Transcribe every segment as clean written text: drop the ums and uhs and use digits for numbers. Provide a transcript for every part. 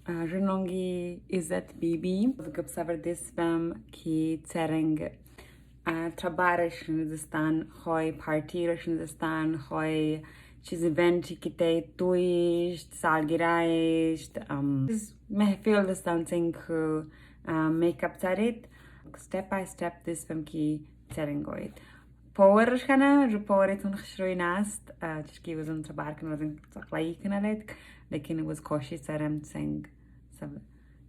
Rinongi Izzet Bibi Gabsavar Disvam Ki Tsering Trabarish Nizistan Hoi Partirish Nizistan Hoi چیز eventi که تی تویشت سالگیرایشت محفل دستان که میکاپ ترید step by step دستم که ترینگوید پورش کنه رو پورتون خشروی ناست چشکی وزن تبار کنه وزن تقلایی کنه لید لیکن وز کوشی سرم تنگ سب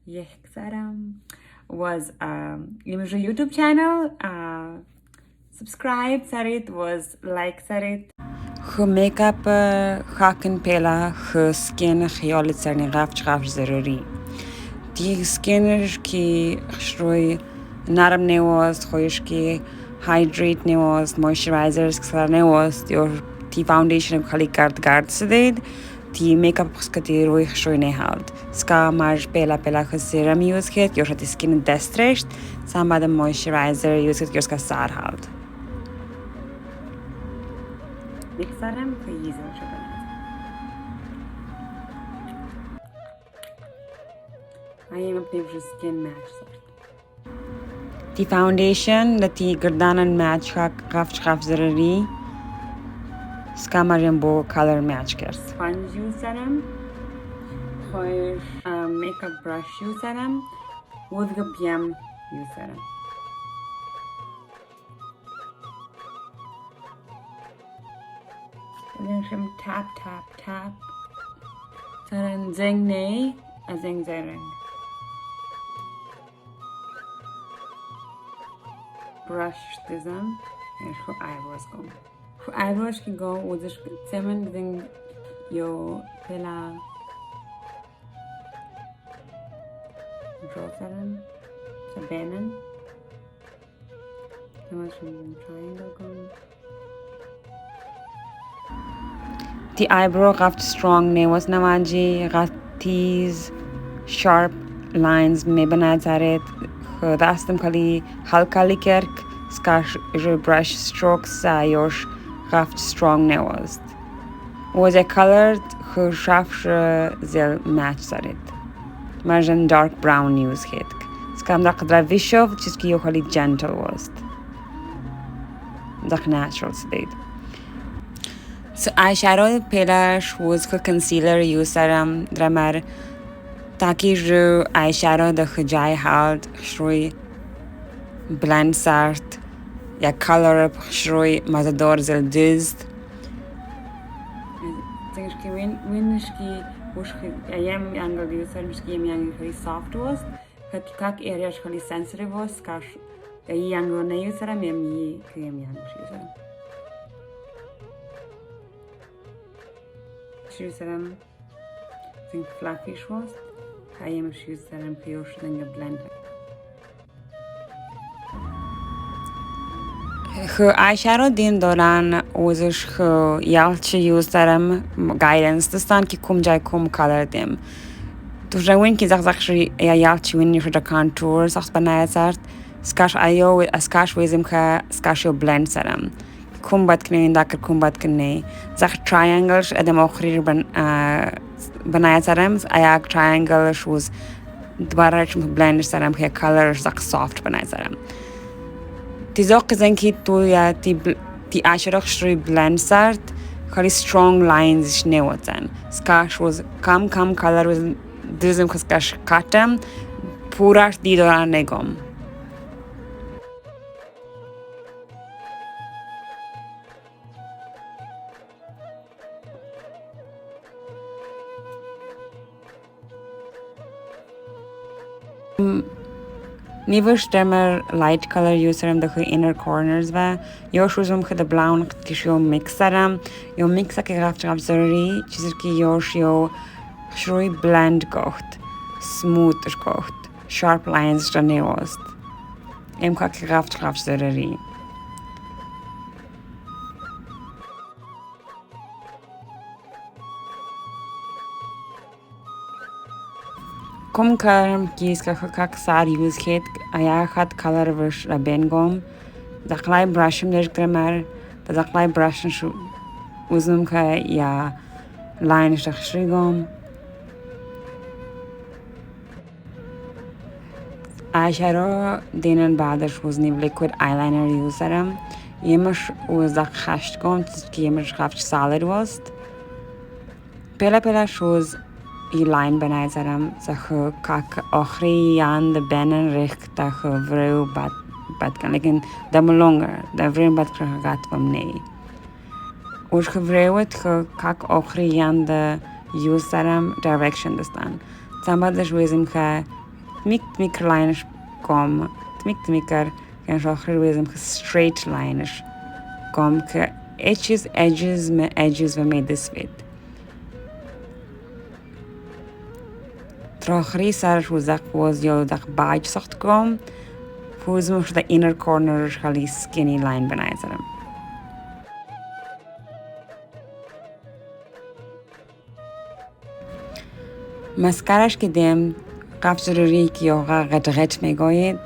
یک سرم was یمجو یوتیوب channel subscribe سرید was like سرید خو میکاپ خاکن پیلا خو سکین خیالت سرنی غفش ضروری دی سکینش که خشروی نرم نیوست خویش که hydrate نیوست moisturizers سر نیوست یا تی فاوندیشن خالی گرد سدید تی میکاپ خسکتی روی خشروی نهالد سکا مارج پیلا خو سیرم یوز کرد یا شدی سکین دسترشت سام بعد moisturizer یوز کرد یا سکا سار هالد بگذارم که یزل شده I am अपने skin match ती foundation लती गर्दानन match काफ ज़रूरी इसका मरियम बो color match कर sponge use करें और makeup brush use करें वो भी PM use करें Then tap. Then zing nay, a zing zering. Brush dizem, and for eyebrows go. For eyebrows can go with the semen zing yo pela. Draw zeren, sabanen. How much triangle go? The eyebrow got strong nails namaji got these sharp lines में बनाया जा रहे दास्तम खाली हल्का लिकर इसका brush strokes योश got strong nails was a colored खुशाफ ज़ेल match जा रहे margin dark brown use हेत इसका हम दाखला विशव जिसकी यो खाली gentle was दाख natural से So eyeshadow پیلاش was که concealer use کردم درمر تاکی رو eyeshadow دخ جای حالد شروی blend سرد یا color شروی مزدار زل دزد تنگش که وینش که وش که ایم انگل use کردم که ایم انگل خیلی soft was که کاک ایریاش خیلی sensitive was کاش ای انگل نه use کردم ایم که ایم انگل use کردم Shoes that I'm think fluffy was. I am shoes that I'm pure than a blend. Her eyeshadow din doran was her yalchi use that I'm guidance the stand ki kum jai kum color them. To rawin ki actually a yalchi win you for the contours as banaya sart. Skash ayo with a skash wizim ka skash yo blend saram. Kumbat kne indakar kumbat kne zach triangles adem okhrir banaya saram ayak triangles was dwara blend saram ke color zach soft banaya saram ti zok zenki tu ya ti eyeshadow shri blend sart khali strong lines shnewotan skash was kam color was dizem skash katam pura didora negom Never stemmer light color use کردم داخل inner corners و یا شوزم که brown کشیو mix کردم یا mix که رفت ضروری چیزی که یاش یا شروی blend گفت smooth گفت sharp lines را نیوست که رفت ضروری کم کردم که اسکا خاک سر یوز کرد ایا خد کلر ورش را بینگم داخلای براشم درک کردم داخلای براشم شو وزم که یا لاینش داشتیم eyeshadow دینن بعدش وزنی liquid eyeliner یوز دارم. یمش وزد خشت کن که یمش خفش سالد وست. پلا شوز ای لاین بنای دارم. زخ کاک آخری یاند بینن ریخت دخ ورو بد کن. لیکن دم لونگر. دم ورو بد کن گات بام نی. وش خبروت کاک آخری یاند یوز دارم direction دستان. بعدش ویزم که میک لاینش کم میکر که آخری ویزم که straight لاینش کم که edges و می دسوید. آخری سرش وزق وز یا دق باج سخت کم. فوزم شده inner cornerش خالی skinny line بنای دارم. مسکرش که دیم قفل ضروری که یوغا غت میگوید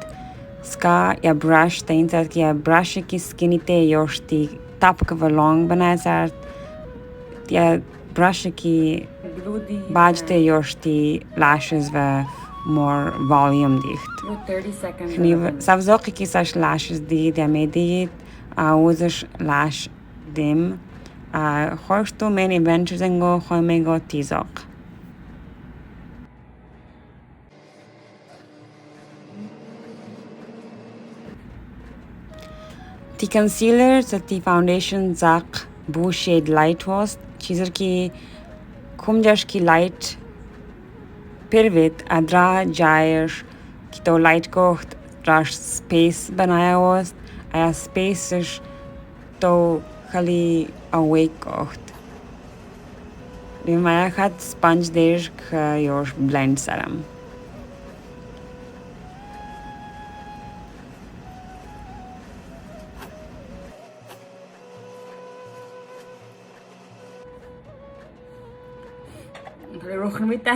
سکا یا براش تین زد که یا براشی که سکینی تی یوشتی تاپ که ولونگ بنای زد یا براشی که باج تی یوشتی لاشز و more volume دیخت سفزاقی که ساش لاشز دید یا می دید اوزش لاش دیم خوش تو من ایونت زنگو خواه میگو تیزاق Die concealer zat die foundation zak bu shade light was چیزر की कुमजश की light पिरवित अदरा जायश की तो light को राश space बनाया was आया space तो खाली awake कोcht die माया खात sponge देश का योश blend सरम روخن میتا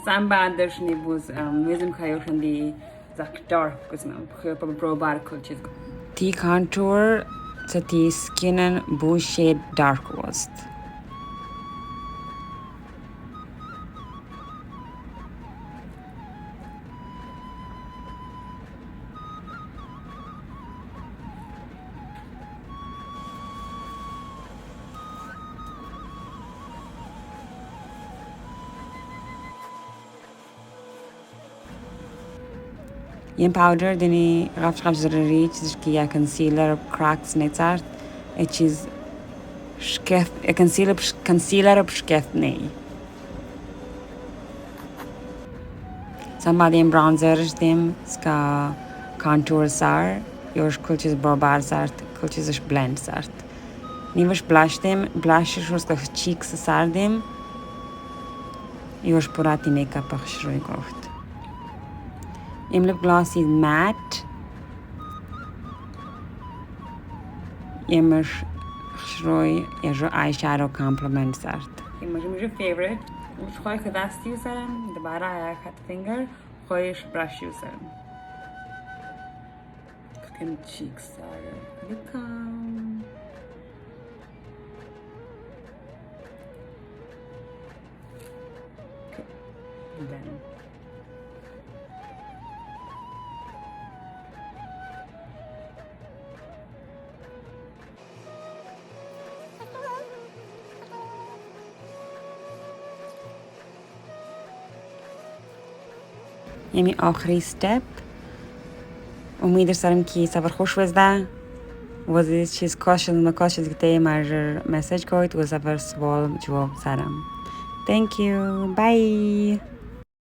سام بعدش نیبوز میزم خیاشن دی زک dark قسمم خیلی برو بار کل چیز تی contour تی skin بو shade dark وست این پاودر دنی قفش ضروری چیزی که یا کنسیلر کراکس نیست چیز شکف کنسیلر بشکف نی سام بعدیم برانزرش دیم سکا کانتور سر یوش کل چیز برابر سرت کل چیزش بلند سرت نیوش بلاش دیم بلاشش رو سکا چیکس سر دیم یوش پراتی میکاپ خشروی گفت این lipgloss is matte. یمش خشروی یا جو eyeshadow complement سرد. یمش میشه favorite. مش خواهی که دستی سرم. دوباره آیا خط finger. خواهیش brush سرم. کن cheeks سرم. بکم. Then. یمی آخری step امید دارم که سفر خوش بزده و چیز کاشل گته مرجر مسیج کوید و سفر سوال جواب سرم Thank you. Bye.